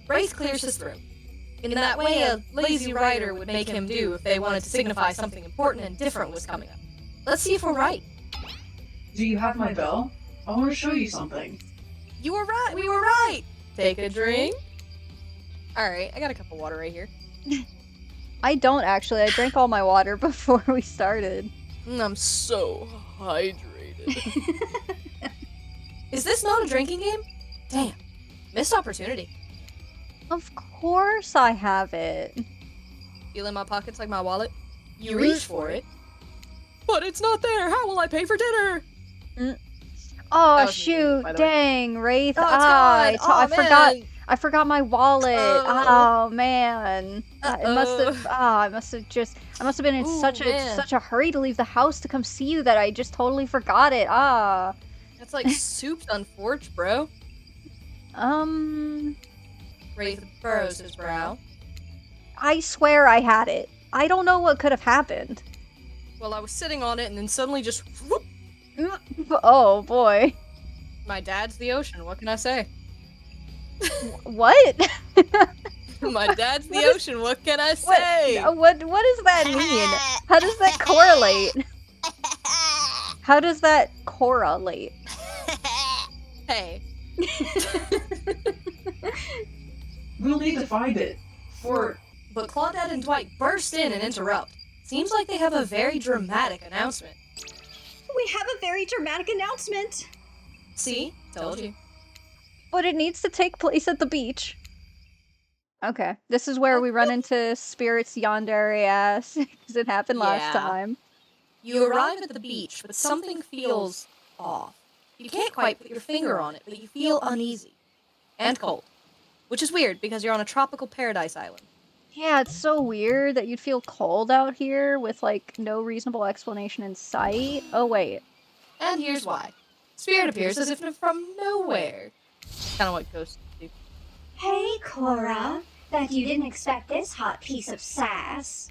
Wraith clears his throat. In that way a lazy writer would make him do if they wanted to signify something important and different was coming up. Let's see if we're right. Do you have my bell? I want to show you something. You were right! We were right! Take a drink. Alright, I got a cup of water right here. I don't actually. I drank all my water before we started. I'm so hydrated. Is this not a drinking game? Damn. Missed opportunity. Of course I have it. Feel in my pockets like my wallet? You reach for it. But it's not there! How will I pay for dinner? Oh shoot! Dang, Wraith! Oh, it's gone. I forgot my wallet. Oh man! I must have been in such a hurry to leave the house to come see you that I just totally forgot it. That's like soup's unforged, bro. Wraith furrows his brow. I swear I had it. I don't know what could have happened. Well, I was sitting on it and then suddenly just whoop. Oh boy. My dad's the ocean, what can I say? What? My dad's the ocean, what can I say? What does that mean? How does that correlate? How does that correlate? Hey. We'll need to find it. But Claudette and Dwight burst in and interrupt. Seems like they have a very dramatic announcement. We have a very dramatic announcement. See? Told you. But it needs to take place at the beach. Okay, this is where we run into Spirit's yandere ass, because it happened last time. You arrive at the beach, but something feels off. You can't quite put your finger on it, but you feel uneasy. And cold. Which is weird, because you're on a tropical paradise island. Yeah, it's so weird that you'd feel cold out here with, like, no reasonable explanation in sight. Oh, wait. And here's why. Spirit appears as if from nowhere. Kind of what ghosts do. Hey, Cora. Bet you didn't expect this hot piece of sass.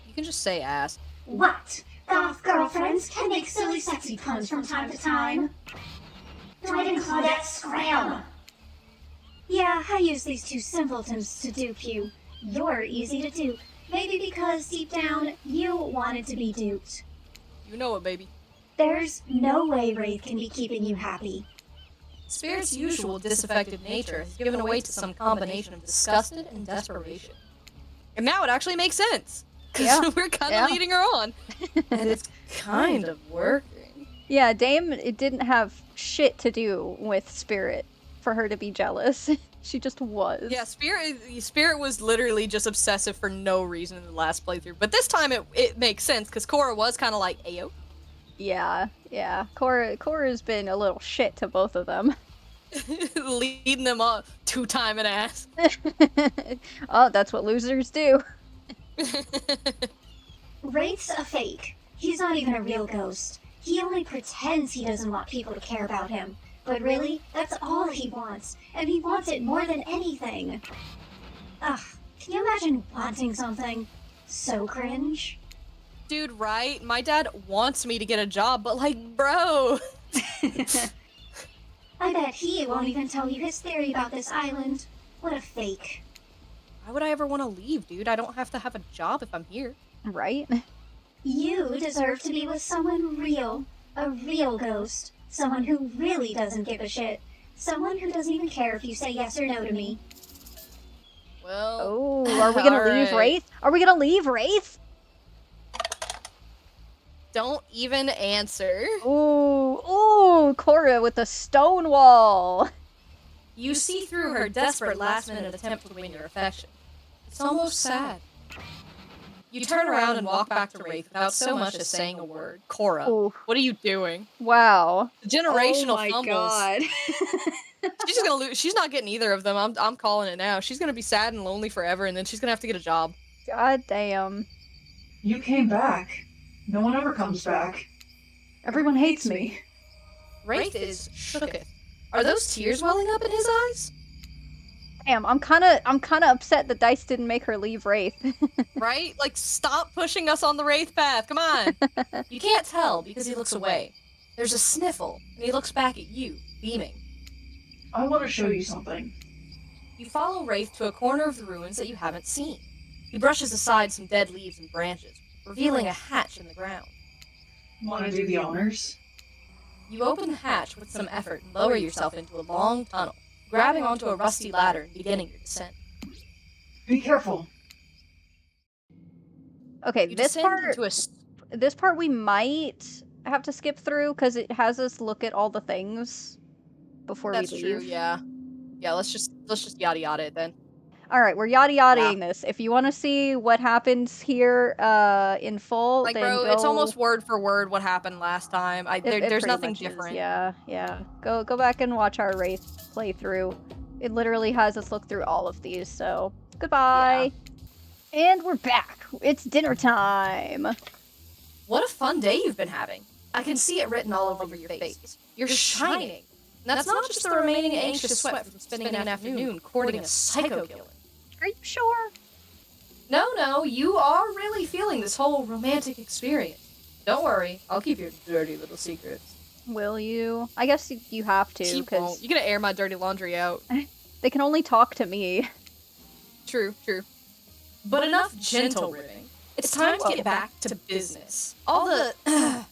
You can just say ass. What? Goth girlfriends can make silly sexy puns from time to time. Dwight and Claudette scram. Yeah, I use these two simpletons to dupe you. You're easy to dupe. Maybe because deep down, you wanted to be duped. You know it, baby. There's no way Wraith can be keeping you happy. Spirit's usual disaffected nature has given way to some combination of disgusted and desperation. And now it actually makes sense! Because we're kind of leading her on. And it's kind of working. Yeah, Dame, it didn't have shit to do with Spirit for her to be jealous. She just was. Yeah, Spirit was literally just obsessive for no reason in the last playthrough. But this time it makes sense, because Cora was kind of like, ayo. Yeah. Cora's been a little shit to both of them. Leading them up, two-time an ass. Oh, that's what losers do. Wraith's a fake. He's not even a real ghost. He only pretends he doesn't want people to care about him. But really, that's all he wants. And he wants it more than anything. Ugh, can you imagine wanting something so cringe? Dude, right? My dad wants me to get a job, but like, bro. I bet he won't even tell you his theory about this island. What a fake. Why would I ever want to leave, dude? I don't have to have a job if I'm here. Right? You deserve to be with someone real. A real ghost. Someone who really doesn't give a shit. Someone who doesn't even care if you say yes or no to me. Well... Oh, are we gonna leave Wraith? Are we gonna leave Wraith? Don't even answer. Ooh, Cora with the stone wall. You see through her desperate last-minute attempt to win your affection. It's almost sad. You turn around and walk back to Wraith without so much as saying a word. Cora, what are you doing? Wow. The generational fumbles. God. She's just gonna lose. She's not getting either of them. I'm calling it now. She's gonna be sad and lonely forever, and then she's gonna have to get a job. God damn. You came back. No one ever comes back. Everyone hates me. Wraith is shooketh. Are those tears welling up in his eyes? Damn, I'm kinda upset that Dice didn't make her leave Wraith. Right? Like, stop pushing us on the Wraith path, come on! You can't tell because he looks away. There's a sniffle, and he looks back at you, beaming. I want to show you something. you follow Wraith to a corner of the ruins that you haven't seen. He brushes aside some dead leaves and branches, revealing a hatch in the ground. Want to do the honors? You open the hatch with some effort and lower yourself into a long tunnel, grabbing onto a rusty ladder and beginning your descent. Be careful. Okay, You this descend part into this part we might have to skip through because it has us look at all the things before That's we true, leave. yeah. Yeah, let's just yada yada it then. All right, we're yada yadaing this. If you want to see what happens here in full, Like, then bro, go... it's almost word for word what happened last time. It There's pretty nothing much is, different. yeah. Go back and watch our Wraith playthrough. It literally has us look through all of these, so goodbye. Yeah. And we're back. It's dinner time. What a fun day you've been having. I can see it written all over your face. You're shining. And that's not just the remaining anxious sweat from spending an afternoon courting a psycho killer. Are you sure? No, you are really feeling this whole romantic experience. Don't worry, I'll keep your dirty little secrets. Will you? I guess you have to, She because won't. You're gonna air my dirty laundry out. they can only talk to me. True. But enough gentle ribbing. It's time to get back to business. All the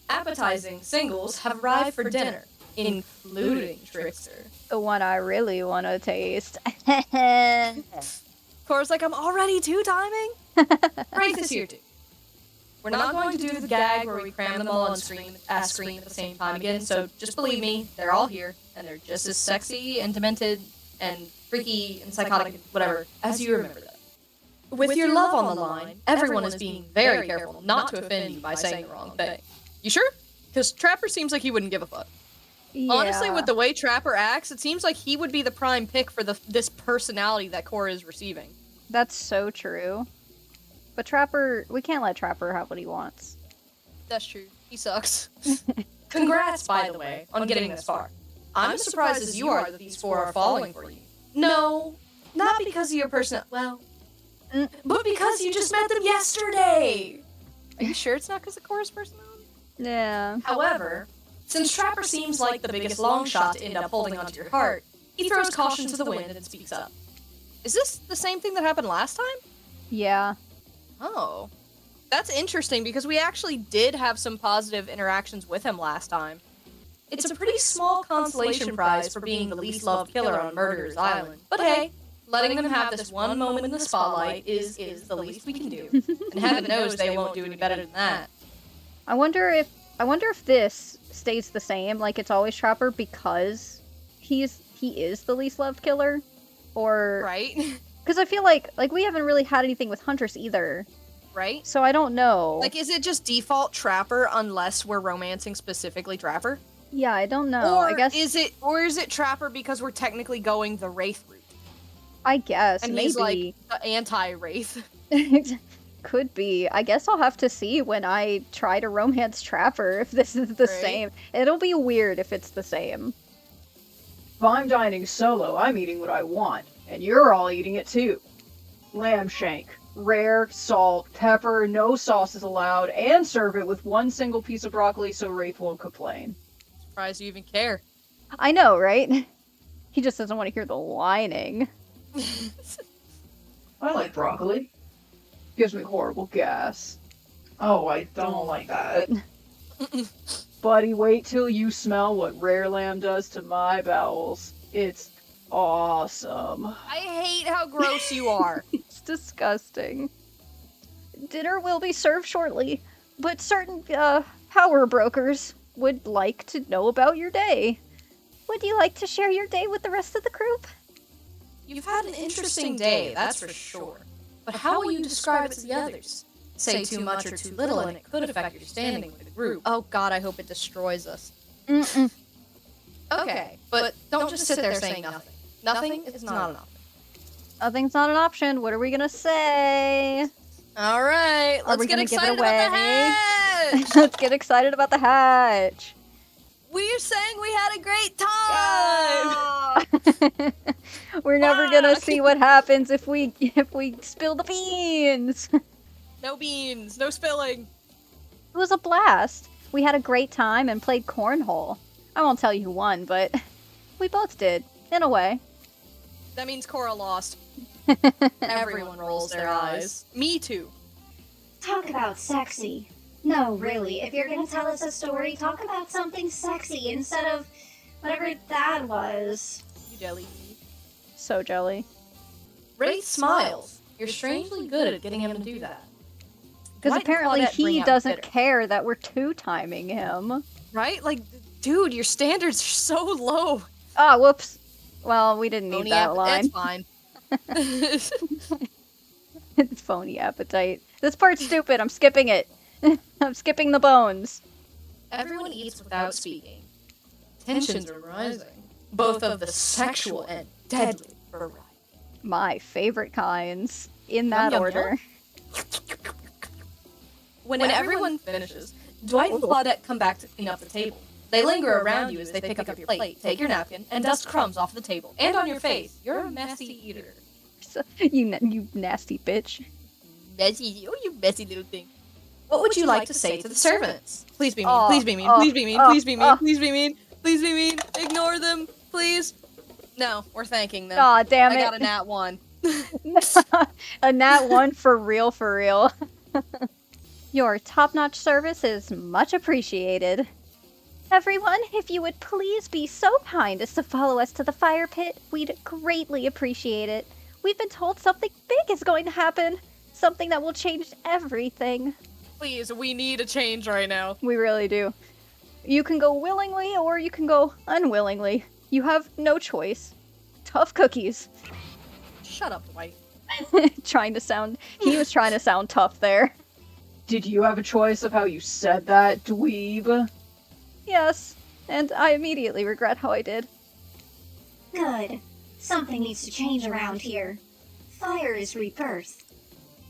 appetizing singles have arrived for dinner, including Trickster. The one I really want to taste. Cora's like, I'm already two-timing? Wraith is here too. We're not going to do the gag where we cram them all and scream at the same time again, so just believe me, they're all here, and they're just as sexy and demented and freaky and psychotic and whatever as you remember them. With your love on the line, everyone is being very careful not to offend you by saying the wrong thing. You sure? Because Trapper seems like he wouldn't give a fuck. Yeah. Honestly, with the way Trapper acts, it seems like he would be the prime pick for this personality that Cora is receiving. That's so true. But Trapper, we can't let Trapper have what he wants. That's true. He sucks. Congrats, by the way, on getting this far. I'm as surprised as you are that these four are falling for you. No, not because of your but because you just met them yesterday! Are you sure it's not because of Cora's personality? Yeah. However, since Trapper seems like the biggest long shot to end up holding onto your heart, he throws caution to the wind and speaks up. Is this the same thing that happened last time? Yeah. Oh. That's interesting because we actually did have some positive interactions with him last time. It's a pretty small consolation prize for being the least loved killer on Murderer's Island. But hey, letting them have this one moment in the spotlight is the least we can do. And heaven knows they won't do any better than that. I wonder if this stays the same, like it's always Trapper, because he is the least loved killer, or Right? because I feel like we haven't really had anything with Huntress either, Right? so I don't know. Like, is it just default Trapper unless we're romancing specifically Trapper? Yeah, I don't know. Or I guess is it Trapper because we're technically going the Wraith route? I guess And maybe he's like the anti-Wraith. could be. I guess I'll have to see when I try to romance Trapper if this is the same. It'll be weird if it's the same. If I'm dining solo, I'm eating what I want, and you're all eating it too. Lamb shank. Rare, salt, pepper, no sauce is allowed, and serve it with one single piece of broccoli so Wraith won't complain. Surprised you even care. I know, right? He just doesn't want to hear the whining. I like broccoli. Gives me horrible gas. Oh, I don't like that. Buddy, wait till you smell what rare lamb does to my bowels. It's awesome. I hate how gross you are. It's disgusting. Dinner will be served shortly, but certain power brokers would like to know about your day. Would you like to share your day with the rest of the group? You've had an interesting day, that's for sure. But how will you describe it to the others? Say too much or too little and it could affect your standing with the group. Oh god, I hope it destroys us. Mm-mm. Okay, but don't just sit there saying nothing. Nothing is not an option. Nothing's not an option. What are we gonna say? Alright, Are let's we get gonna give it excited about the away? hatch! Let's get excited about the hatch. We're saying we had a great time! We're never gonna Fuck. see what happens if we spill the beans. No beans, no spilling. It was a blast. We had a great time and played cornhole. I won't tell you who won, but we both did, in a way. That means Cora lost. Everyone rolls their eyes. Me too. Talk about sexy. No, really, if you're gonna tell us a story, talk about something sexy instead of whatever that was. You jelly. So jelly. Wraith smiles. You're strangely good at getting him to do that. Because Why did apparently Claudette bring he out doesn't bitter? care that we're two-timing him. Right? Like, dude, your standards are so low. Ah, whoops. Well, we didn't need Phony that app- line. It's fine. It's phony appetite. This part's stupid. I'm skipping it. I'm skipping the bones. Everyone eats without speaking. Tensions are rising, both of the sexual and deadly variety. My favorite kinds. In that yum, order. When everyone finishes, Dwight and Claudette come back to clean up the table. They linger around you as they pick up your plate, take your napkin, and dust crumbs off the table and on your face. You're a messy eater. So, you nasty bitch. Messy, oh, you messy little thing. What would you like to say to the servants? Please be mean, Oh, please be mean, oh, please be mean, oh, please be mean, oh. please be mean, please be mean. Ignore them, please. No, we're thanking them. Aw, damn I it. got a nat 1. A nat 1 for real, for real. Your top-notch service is much appreciated. Everyone, if you would please be so kind as to follow us to the fire pit, we'd greatly appreciate it. We've been told something big is going to happen. Something that will change everything. Please, we need a change right now. We really do. You can go willingly or you can go unwillingly. You have no choice. Tough cookies. Shut up, Dwight. He was trying to sound tough there. Did you have a choice of how you said that, dweeb? Yes, and I immediately regret how I did. Good. Something needs to change around here. Fire is rebirth.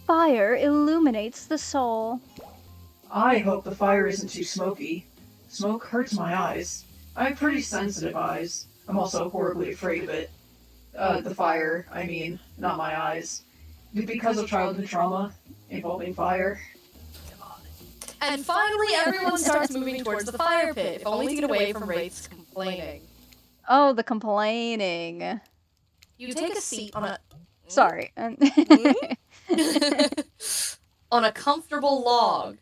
Fire illuminates the soul. I hope the fire isn't too smoky. Smoke hurts my eyes. I have pretty sensitive eyes. I'm also horribly afraid of it. The fire, I mean, not my eyes. Because of childhood trauma involving fire. And finally, everyone starts moving towards the fire pit, if only to get away from Wraith's complaining. Oh, the complaining. You take a seat on a... Sorry. on a comfortable log.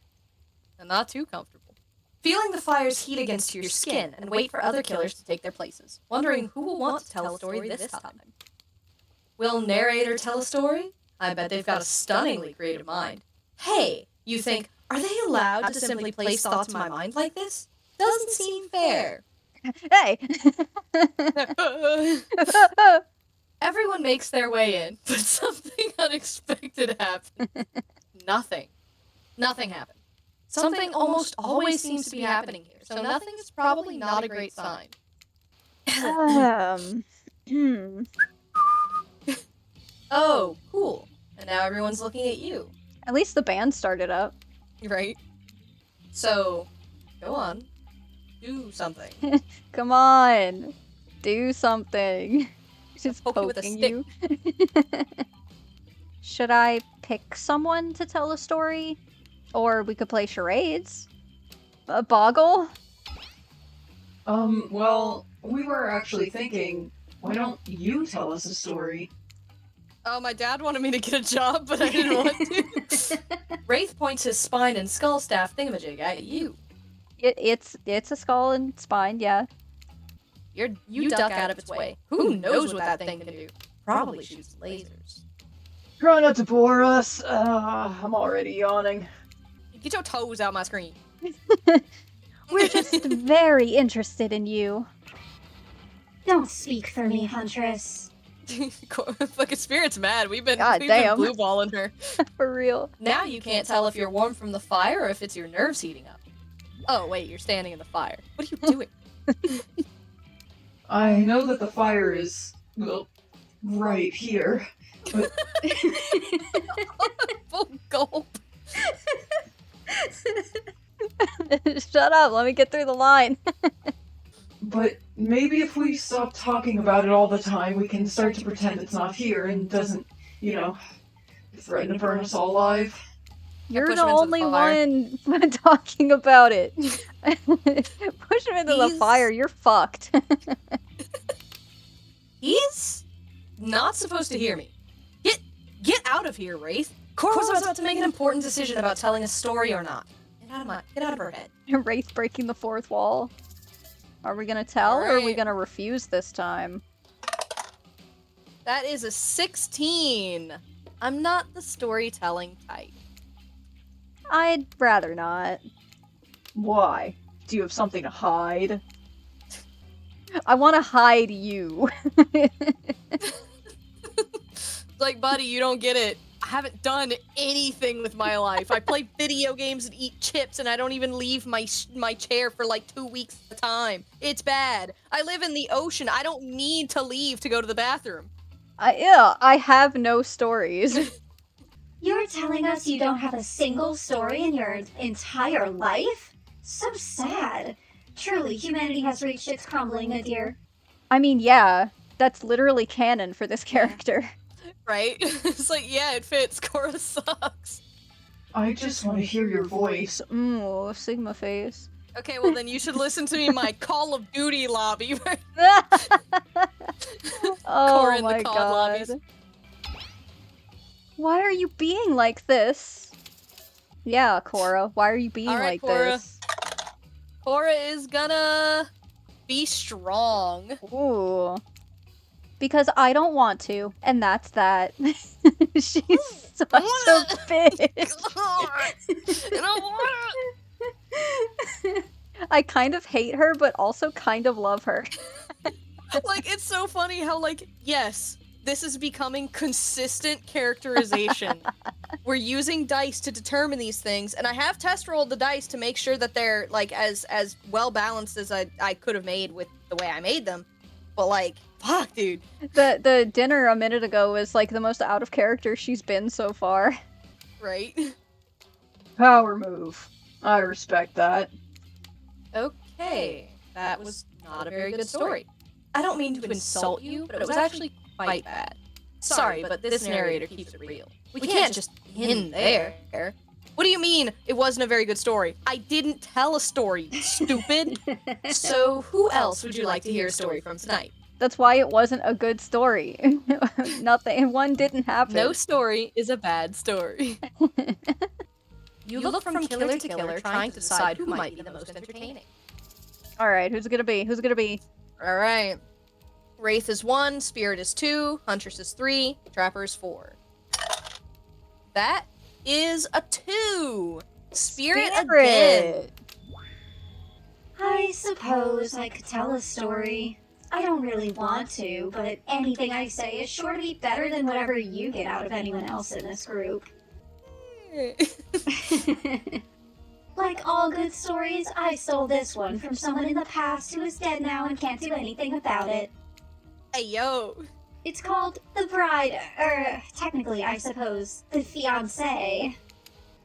And not too comfortable. Feeling the fire's heat against your skin, and wait for other killers to take their places, wondering who will want to tell a story this time. Will narrator tell a story? I bet they've got a stunningly creative mind. Hey, you think, are they allowed to simply place thoughts in my mind like this? Doesn't seem fair. Hey! Everyone makes their way in, but something unexpected happened. Nothing. Nothing happened. Something almost always seems to be happening here, so nothing is probably not a great sign. Oh, cool. And now everyone's looking at you. At least the band started up. Right? So, go on. Do something. Come on! Do something. Just poke you with a poking stick. you. Should I pick someone to tell a story? Or we could play charades? A boggle? Well, we were actually thinking, why don't you tell us a story? Oh, my dad wanted me to get a job, but I didn't want to. Wraith points his spine and skull staff thingamajig at you. It's a skull and spine, yeah. You duck out of its way. Who knows what that thing can do? Probably shoots lasers. Try not to bore us. I'm already yawning. Get your toes out my screen. We're just very interested in you. Don't speak for me, Huntress. Fucking Spirit's mad. We've been God damn. blue balling her. For real. Now you can't tell if you're warm from the fire or if it's your nerves heating up. Oh, wait, you're standing in the fire. What are you doing? I know that the fire is, well, right here. But Full gulp. Shut up, let me get through the line. But maybe if we stop talking about it all the time, we can start to pretend it's not here and doesn't, threaten to burn us all alive. You're push the him into the only fire. one talking about it. Push him into the He's- fire, you're fucked. He's not supposed to hear me. Get out of here, Wraith. Cora's about to make an important decision about telling a story or not. Get out of her head. Wraith breaking the fourth wall. Are we gonna tell, or are we Alright. gonna refuse this time? That is a 16. I'm not the storytelling type. I'd rather not. Why? Do you have something to hide? I want to hide you. Like, buddy, you don't get it. I haven't done anything with my life. I play video games and eat chips, and I don't even leave my chair for like 2 weeks at a time. It's bad. I live in the ocean. I don't need to leave to go to the bathroom. I have no stories. You're telling us you don't have a single story in your entire life? So sad. Truly, humanity has reached its crumbling nadir. I mean, yeah, that's literally canon for this character. Right? It's like, yeah, it fits. Cora sucks. I just want to hear your voice. Ooh, Sigma face. Okay, well then you should listen to me in my Call of Duty lobby. Oh Cora in the my COD god. lobbies. Why are you being like this? Yeah, Cora, why are you being Alright, like Cora. this? Cora is gonna be strong. Ooh. Because I don't want to, and that's that. She's such a bitch. I kind of hate her, but also kind of love her. Like, it's so funny how, like, yes, this is becoming consistent characterization. We're using dice to determine these things, and I have test rolled the dice to make sure that they're, like, as well balanced as I could have made with the way I made them. But, like, fuck, dude. The dinner a minute ago was, like, the most out of character she's been so far. Right? Power move. I respect that. Okay, that was not a very good story. I don't mean to insult you, but it was actually quite bad. Sorry, but this narrator keeps it real. We can't just end there. What do you mean it wasn't a very good story? I didn't tell a story, stupid. So who else would you like to hear a story from tonight? That's why it wasn't a good story. Nothing. One didn't happen. No story is a bad story. You look from killer to killer, trying to decide who might be the most entertaining. Alright, who's it gonna be? Who's it gonna be? Alright. Wraith is 1, Spirit is 2, Huntress is 3, Trapper is 4. That is a 2! Spirit again! I suppose I could tell a story. I don't really want to, but anything I say is sure to be better than whatever you get out of anyone else in this group. Like all good stories, I stole this one from someone in the past who is dead now and can't do anything about it. Hey, yo! It's called The Bride, technically, I suppose, The Fiancé.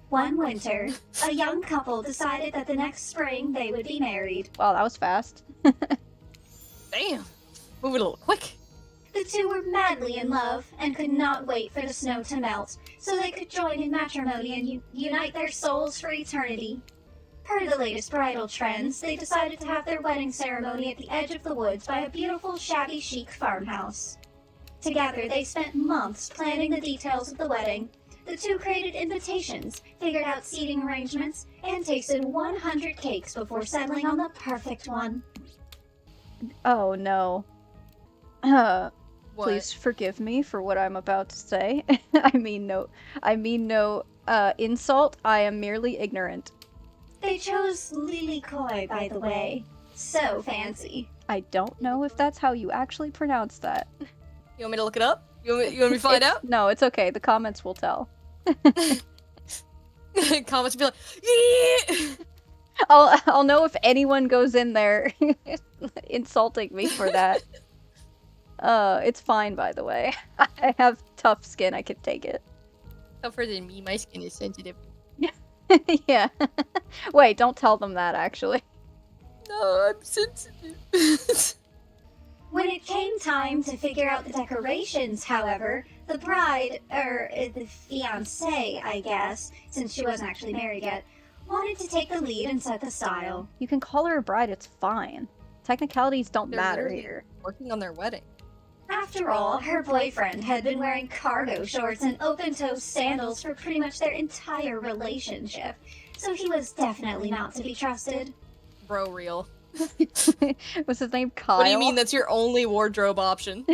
One winter, a young couple decided that the next spring they would be married. Wow, that was fast. Damn! Moving a little quick. The two were madly in love and could not wait for the snow to melt so they could join in matrimony and unite their souls for eternity. Per the latest bridal trends, they decided to have their wedding ceremony at the edge of the woods by a beautiful shabby chic farmhouse. Together, they spent months planning the details of the wedding. The two created invitations, figured out seating arrangements, and tasted 100 cakes before settling on the perfect one. Oh no. What? Please forgive me for what I'm about to say. I mean no insult. I am merely ignorant. They chose Lily Coy, by the way. So fancy. I don't know if that's how you actually pronounce that. You want me to look it up? You want me to find out? No, it's okay. The comments will tell. Comments will be like, yeah! I'll know if anyone goes in there insulting me for that. It's fine, by the way. I have tough skin. I can take it. Tougher than me, my skin is sensitive. Yeah. Wait, don't tell them that, actually. No, I'm sensitive. When it came time to figure out the decorations, however, the bride, the fiancé, I guess, since she wasn't actually married yet, wanted to take the lead and set the style. You can call her a bride, it's fine. Technicalities don't They're matter literally here. working on their wedding. After all, her boyfriend had been wearing cargo shorts and open-toe sandals for pretty much their entire relationship, so he was definitely not to be trusted. Bro real. Was his name Kyle? What do you mean that's your only wardrobe option?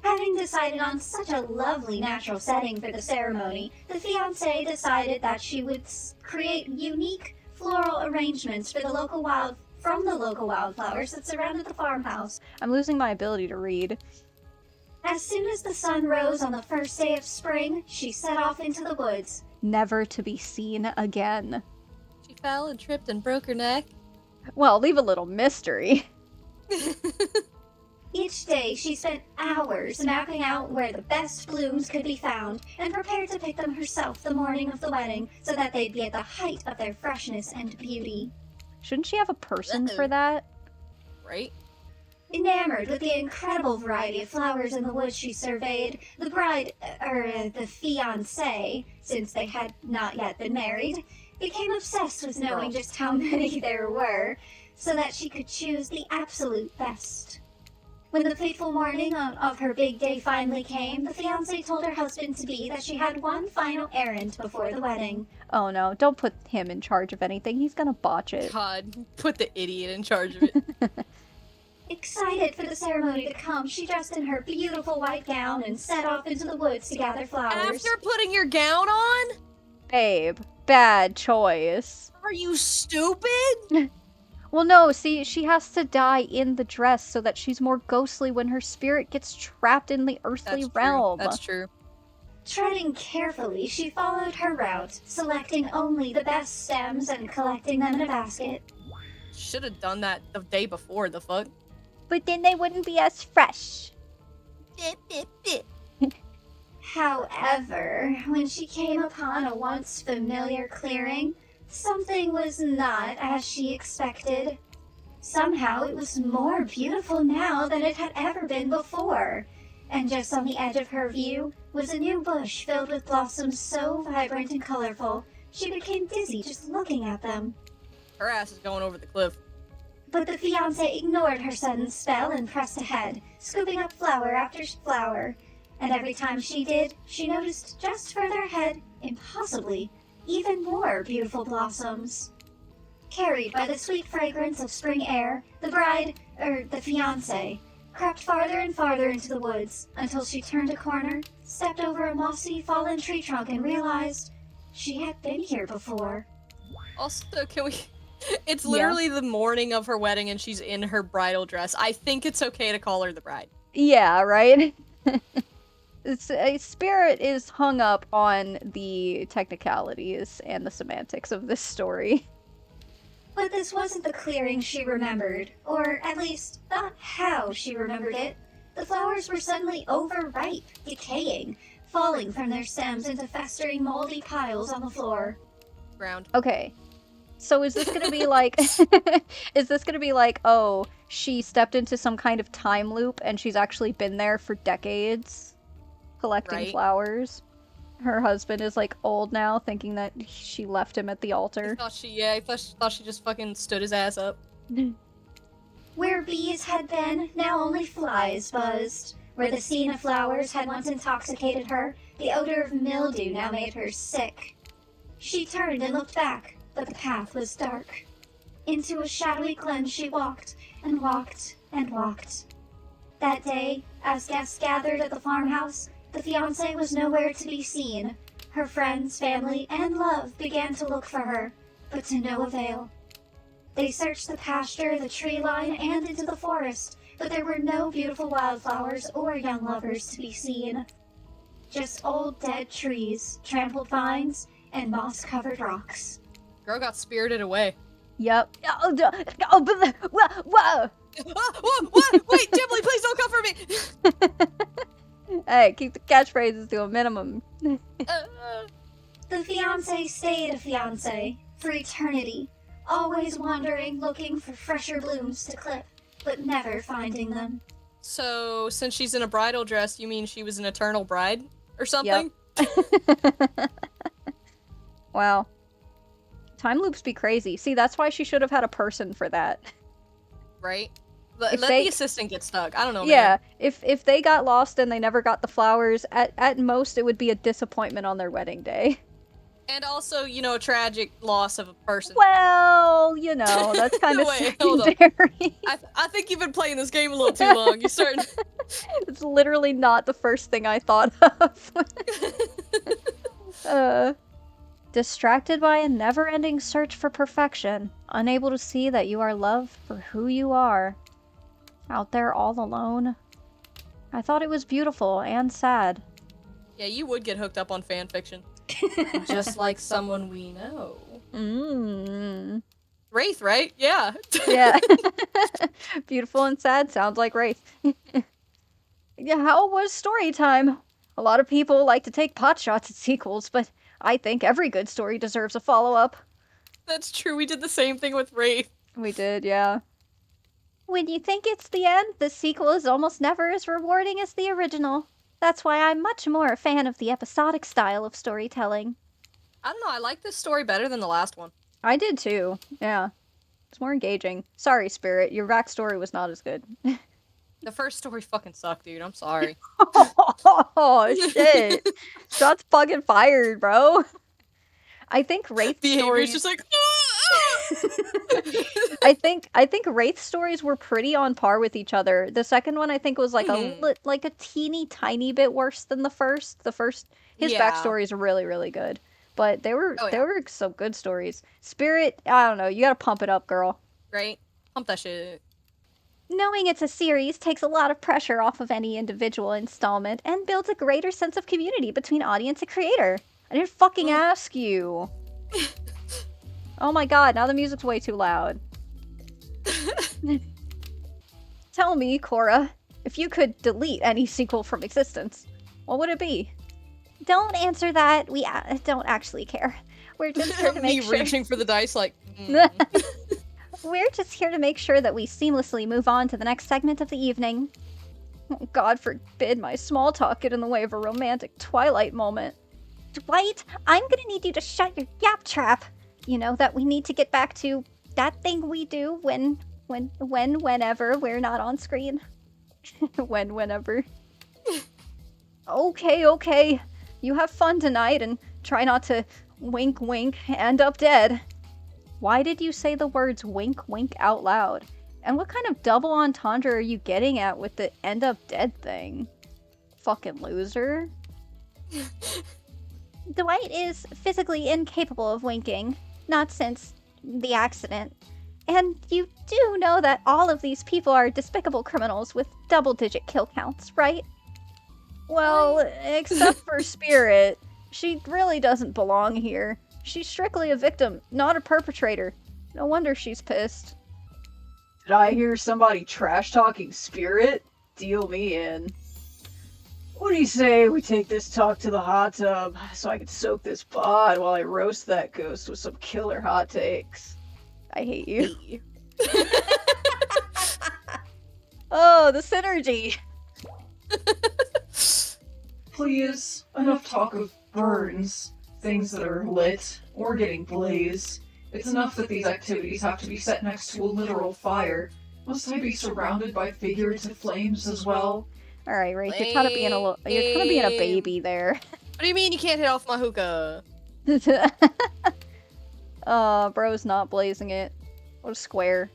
Having decided on such a lovely natural setting for the ceremony, the fiancé decided that she would create unique floral arrangements for the local wildflowers that surrounded the farmhouse. I'm losing my ability to read. As soon as the sun rose on the first day of spring, she set off into the woods. Never to be seen again. She fell and tripped and broke her neck. Well, leave a little mystery. Each day, she spent hours mapping out where the best blooms could be found and prepared to pick them herself the morning of the wedding so that they'd be at the height of their freshness and beauty. Shouldn't she have a person for that? Right? Enamored with the incredible variety of flowers in the woods she surveyed, the fiancé, since they had not yet been married, became obsessed with knowing just how many there were, so that she could choose the absolute best. When the fateful morning of her big day finally came, the fiancé told her husband-to-be that she had one final errand before the wedding. Oh no, don't put him in charge of anything. He's gonna botch it. God, put the idiot in charge of it. Excited for the ceremony to come, she dressed in her beautiful white gown and set off into the woods to gather flowers. After putting your gown on? Babe, bad choice. Are you stupid? Well, no, see, she has to die in the dress so that she's more ghostly when her spirit gets trapped in the earthly realm. That's true. Treading carefully, she followed her route, selecting only the best stems and collecting them in a basket. Should have done that the day before, the fuck. But then they wouldn't be as fresh. However, when she came upon a once familiar clearing, something was not as she expected. Somehow it was more beautiful now than it had ever been before, and just on the edge of her view was a new bush filled with blossoms so vibrant and colorful, she became dizzy just looking at them. Her ass is going over the cliff. But the fiancé ignored her sudden spell and pressed ahead, scooping up flower after flower, and every time she did, she noticed just further ahead, impossibly, even more beautiful blossoms. Carried by the sweet fragrance of spring air, the fiancé, crept farther and farther into the woods until she turned a corner, stepped over a mossy, fallen tree trunk, and realized she had been here before. Also, can we... It's literally the morning of her wedding and she's in her bridal dress. I think it's okay to call her the bride. Yeah, right? Spirit is hung up on the technicalities and the semantics of this story. But this wasn't the clearing she remembered, or at least not how she remembered it. The flowers were suddenly overripe, decaying, falling from their stems into festering moldy piles on the floor. Ground. Okay. So is this gonna be like, oh, she stepped into some kind of time loop and she's actually been there for decades collecting flowers? Her husband is like old now, thinking that she left him at the altar. I thought she just fucking stood his ass up. Where bees had been, now only flies buzzed. Where the scene of flowers had once intoxicated her, the odor of mildew now made her sick. She turned and looked back, but the path was dark. Into a shadowy glen she walked, and walked, and walked. That day, as guests gathered at the farmhouse, the fiancé was nowhere to be seen. Her friends, family, and love began to look for her, but to no avail. They searched the pasture, the tree line, and into the forest, but there were no beautiful wildflowers or young lovers to be seen. Just old dead trees, trampled vines, and moss-covered rocks. Girl got spirited away. Yep. Whoa! What? Wait, Ghibli, please don't come for me! Hey, keep the catchphrases to a minimum. The fiancé stayed a fiancé for eternity, always wandering, looking for fresher blooms to clip, but never finding them. So, since she's in a bridal dress, you mean she was an eternal bride? Or something? Yep. Wow. Time loops be crazy. See, that's why she should have had a person for that. Right? Let the assistant get stuck. I don't know, yeah, man. if they got lost and they never got the flowers, at most it would be a disappointment on their wedding day. And also, you know, a tragic loss of a person. Well, you know, that's kind of hold on. secondary. I think you've been playing this game a little too long. You started. It's literally not the first thing I thought of. Distracted by a never-ending search for perfection, unable to see that you are loved for who you are. Out there all alone. I thought it was beautiful and sad. Yeah, you would get hooked up on fan fiction. Just like someone we know. Wraith, right? Yeah. Yeah. Beautiful and sad sounds like Wraith. Yeah, how was story time? A lot of people like to take potshots at sequels, but I think every good story deserves a follow-up. That's true, we did the same thing with Wraith. We did, yeah. When you think it's the end, the sequel is almost never as rewarding as the original. That's why I'm much more a fan of the episodic style of storytelling. I don't know, I like this story better than the last one. I did too, yeah. It's more engaging. Sorry, Spirit, your backstory was not as good. The first story fucking sucked, dude. I'm sorry. Oh, shit. Shots fucking fired, bro. I think Wraith stories... just like... I think Wraith stories were pretty on par with each other. The second one I think was like a teeny tiny bit worse than the first. His backstory is really, really good. But they were some good stories. Spirit, I don't know, you gotta pump it up, girl. Right? Pump that shit. Knowing it's a series takes a lot of pressure off of any individual installment and builds a greater sense of community between audience and creator. I didn't fucking ask you. Oh my god, now the music's way too loud. Tell me, Cora, if you could delete any sequel from existence, what would it be? Don't answer that. We don't actually care. We're just here to make sure. Me reaching for the dice like... We're just here to make sure that we seamlessly move on to the next segment of the evening. God forbid my small talk get in the way of a romantic Twilight moment. Dwight, I'm gonna need you to shut your yap trap. You know that we need to get back to that thing we do whenever we're not on screen. whenever. Okay. You have fun tonight and try not to wink wink end up dead. Why did you say the words wink wink out loud? And what kind of double entendre are you getting at with the end up dead thing? Fucking loser. Dwight is physically incapable of winking, not since the accident. And you do know that all of these people are despicable criminals with double-digit kill counts, right? Well, except for Spirit. She really doesn't belong here. She's strictly a victim, not a perpetrator. No wonder she's pissed. Did I hear somebody trash-talking Spirit? Deal me in. What do you say we take this talk to the hot tub so I can soak this bod while I roast that ghost with some killer hot takes? I hate you. Oh, the synergy! Please, enough talk of burns, things that are lit, or getting blazed. It's enough that these activities have to be set next to a literal fire. Must I be surrounded by figurative flames as well? Alright, Wraith, you're kind of being a baby there. What do you mean you can't hit off my hookah? Bro's not blazing it. What a square.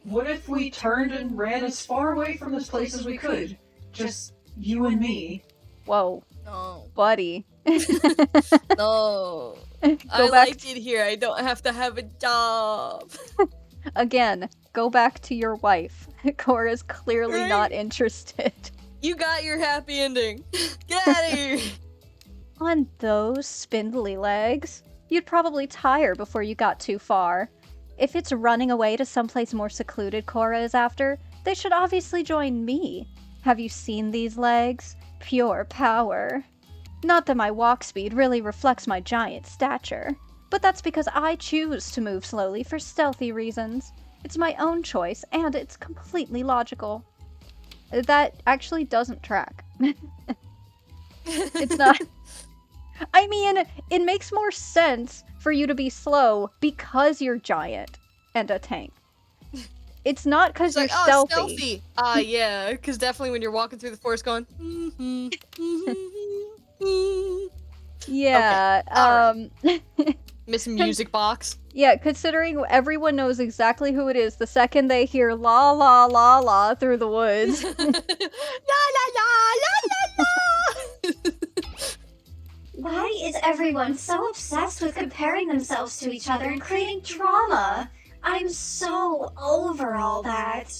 What if we turned and ran as far away from this place as we could? Just you and me. Whoa. No. Buddy. No. I like it here. I don't have to have a job. Again, go back to your wife. Cora's clearly not interested. You got your happy ending. Get out of here. On those spindly legs, you'd probably tire before you got too far. If it's running away to someplace more secluded Cora is after, they should obviously join me. Have you seen these legs? Pure power. Not that my walk speed really reflects my giant stature, but that's because I choose to move slowly for stealthy reasons. It's my own choice, and it's completely logical. That actually doesn't track. It's not... I mean, it makes more sense for you to be slow because you're giant and a tank. It's not because you're Like, oh, stealthy. stealthy. Yeah, because definitely when you're walking through the forest going, Yeah. alright. Miss Music Box. Yeah, considering everyone knows exactly who it is the second they hear la la la la through the woods. La la la la la la. Why is everyone so obsessed with comparing themselves to each other and creating drama? I'm so over all that.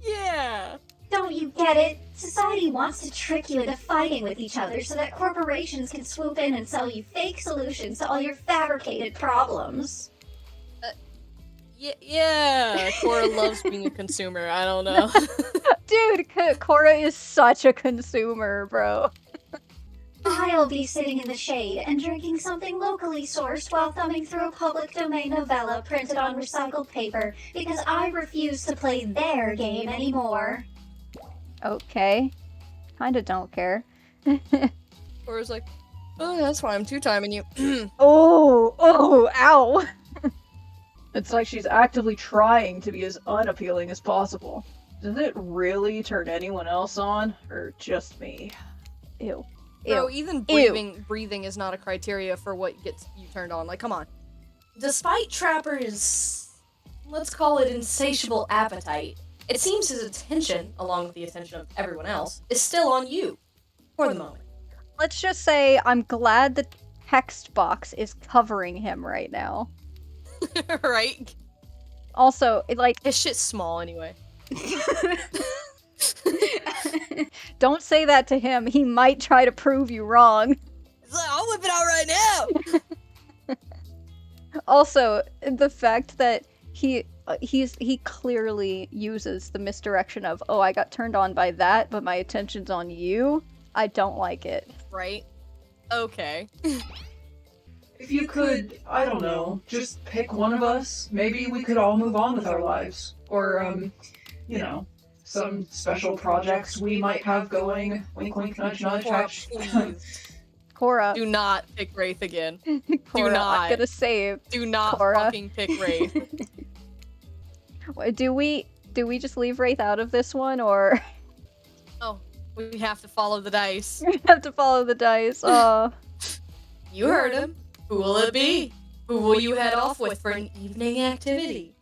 Yeah. Don't you get it? Society wants to trick you into fighting with each other so that corporations can swoop in and sell you fake solutions to all your fabricated problems. Yeah. Cora loves being a consumer. I don't know. Dude, Cora is such a consumer, bro. I'll be sitting in the shade and drinking something locally sourced while thumbing through a public domain novella printed on recycled paper because I refuse to play their game anymore. Okay. Kinda don't care. Cora's like, oh, that's why I'm two-timing you. Oh, ow. It's like she's actively trying to be as unappealing as possible. Does it really turn anyone else on, or just me? Ew. Bro, Ew. even breathing is not a criteria for what gets you turned on. Like, come on. Despite Trapper's, let's call it insatiable appetite, it seems his attention, along with the attention of everyone else, is still on you. For the moment. Let's just say I'm glad the text box is covering him right now. Right? Also, His shit's small anyway. don't say that to him. He might try to prove you wrong. He's like, I'll whip it out right now! Also, the fact that he clearly uses the misdirection of, oh, I got turned on by that, but my attention's on you. I don't like it. Right? Okay. If you could, I don't know, just pick one of us, maybe we could all move on with our lives. Or, you know, some special projects we might have going. Wink, wink, nudge, nudge, Cora, hatch. please. Cora. Do not pick Wraith again. Cora, not. I'm gonna save. Do not Cora. fucking pick Wraith. Do we just leave Wraith out of this one, or Oh, we have to follow the dice. we have to follow the dice? You heard him. Who will it be? Who will you head off with for an evening activity?